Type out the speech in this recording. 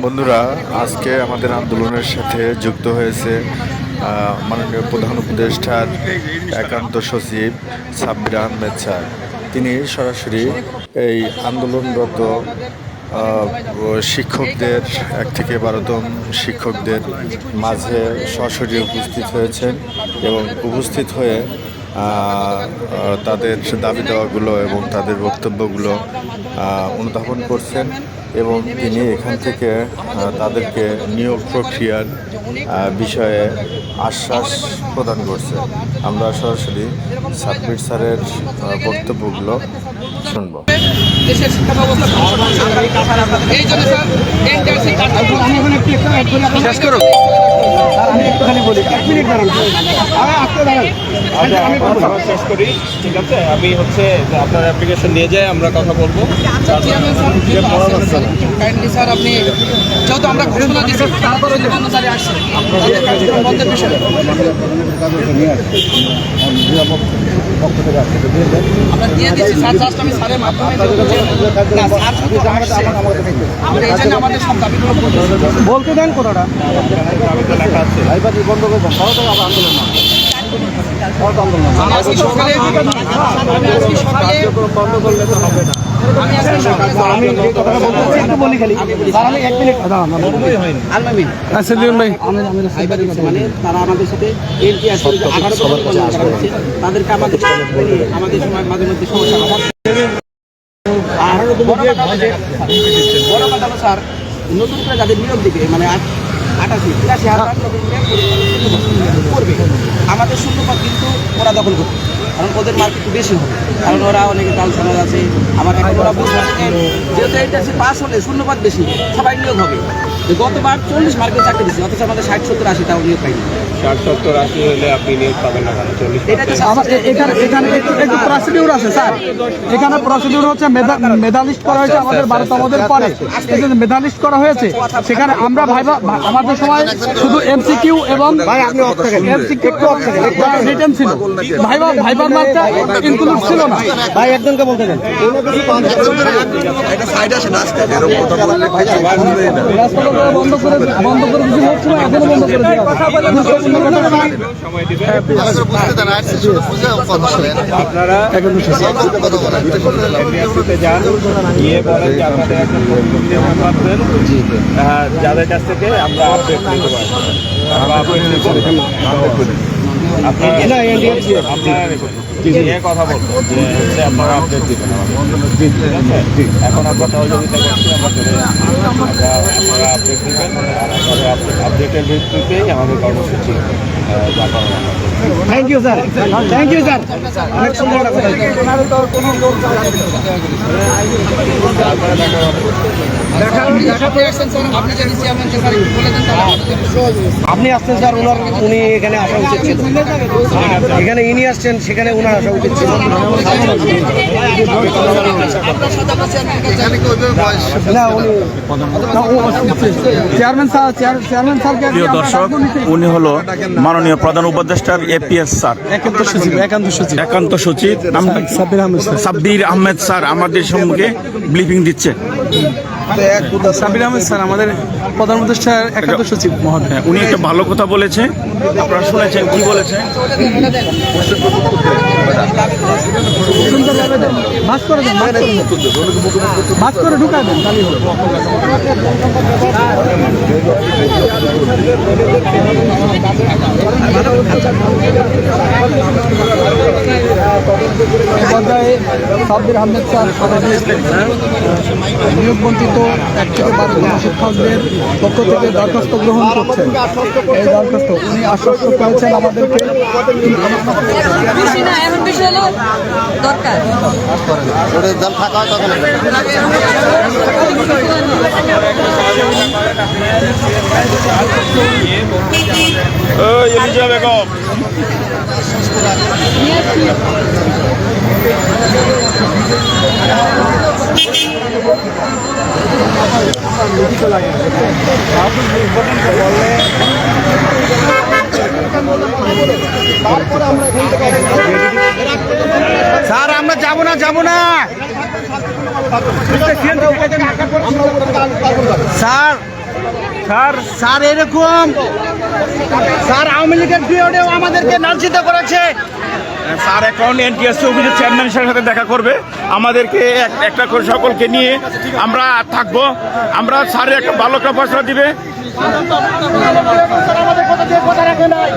বন্ধুরা, আজকে আমাদের আন্দোলনের সাথে যুক্ত হয়েছে মাননীয় প্রধান উপদেষ্টার একান্ত সচিব সাব্বির আহমেদ স্যার। তিনি সরাসরি এই আন্দোলনরত শিক্ষকদের 1 থেকে 12তম শিক্ষকদের মাঝে সরাসরি উপস্থিত হয়েছেন এবং উপস্থিত হয়ে তাদের দাবি দেওয়াগুলো এবং তাদের বক্তব্যগুলো অনুধাবন করছেন এবং তিনি এখান থেকে তাদেরকে নিয়োগ প্রক্রিয়ার বিষয়ে আশ্বাস প্রদান করছেন। আমরা সরাসরি সাব্বির স্যারের বক্তব্যগুলো শুনব। দেশের শিক্ষা ব্যবস্থা এই জন্য শেষ করো। আমি একটুখানি বলি, 1 মিনিট দাঁড়ান, শেষ করি। ঠিক আছে, আমি আপনার অ্যাপ্লিকেশন নিয়ে যাই, আমরা কথা বলবো। স্যার আপনি যেহেতু আমরা ঘোষণা দিচ্ছি তারপরে যে কর্মচারী আসছে বন্ধের বিষয় আমরা দিয়ে দিচ্ছি স্যার। জাস্ট আমি স্যারের মাধ্যমে এই জন্য আমাদের সব দাবিগুলো বলতে দেন কোথাটা লেখা আছে বন্ধ করবো আন্দোলন বন্ধ করলে তো হবে না। তারা আমাদের সাথে তাদেরকে আমাদের সময় মাঝে মধ্যে সমস্যা স্যার নতুন করে যাদের নিয়োগ দিবে মানে 88-83 করবে আমাদের শূন্যপদ কিন্তু ওরা দখল করবে, কারণ ওদের মার্ক একটু বেশি হবে, কারণ ওরা অনেকে ডাল সামাজ আছে। আমার এখন ওরা বুঝতে যেহেতু এইচএসসি পাস হলে শূন্যপদ বেশি সবাই নিয়োগ হবে। গতবার 40 মার্কের চাকরি দিচ্ছে, অথচ আমাদের 60-70-80 টাও নিয়োগ পাইনি। 60-70-80 হলে আপনি নিয়োগ পাবেন না, কারণ 40 এখানে একটু প্রসিডিউর আছে স্যার। এখানে প্রসিডিউর হচ্ছে মেধা লিস্ট করা হয়েছে আমাদের 12তমদের পরে, মেধা লিস্ট করা হয়েছে। সেখানে আমরা ভাইবা আমাদের সময় শুধু এমসিকিউ এবং রিটেন ছিল, ভাইবার মার্কটা ইনক্লুড ছিল না। ভাই একজনকে বলতে দেন। বন্ধ করে কিছু এখনো বন্ধ করে আপনারা যান, গিয়ে বলেন যে আপনাদের একটা যাদের কাছ থেকে আমরা আপডেট নিতে পারি, আমরা আপডেট নিতে আপনারা কথা বলবো যে আপনারা আপডেট দিবেন। এখন আমরা সহযোগিতা করছি, আমরা চলে যাচ্ছি, আপনারা আপডেট দিবেন। আপডেটের ভিত্তিতেই আমাদের কর্মসূচি যা করার। Thank you sir, thank you sir. অনেক সুন্দর আপনি আসছেন স্যার, উনি এখানে আসা উচিত ছিল। এখানে ইনি আসছেন, সেখানে ওনার আসা উচিত ছিল। প্রিয় দর্শক, উনি হলো মাননীয় প্রধান উপদেষ্টার এপিএস স্যার, একান্ত সচিব সাব্বির আহমেদ স্যার আমাদের সম্মুখে ব্রিফিং দিচ্ছে। সাব্বির আহমেদ স্যার আমাদের প্রধান উপদেষ্টার একান্ত সচিব মহোদয়। উনি একটা ভালো কথা বলেছে, আপনারা শুনেছেন কি বলেছে। ঢুকায় দেন সাব্বির আহমেদ স্যার নিয়োগ বঞ্চিত 1 থেকে 12তম শিক্ষকদের পক্ষ থেকে দরখাস্ত গ্রহণ করছেন। এই দরখাস্ত উনি আশ্বস্ত করেছেন আমাদেরকে। স্যার আমরা যাব না স্যার। স্যার স্যার এরকম স্যার আওয়ামী লীগের পিরিয়ডেও আমাদেরকে লাঞ্ছিত করেছে। স্যার এখন এনটিএসসি অফিসের চেয়ারম্যান সাহেবের সাথে দেখা করবে, আমাদেরকে একটা করে সকলকে নিয়ে আমরা থাকবো, আমরা স্যারের একটা ভালো একটা ফয়সালা দিবে। আমাদের কথা দিয়ে কথা রাখে নাই।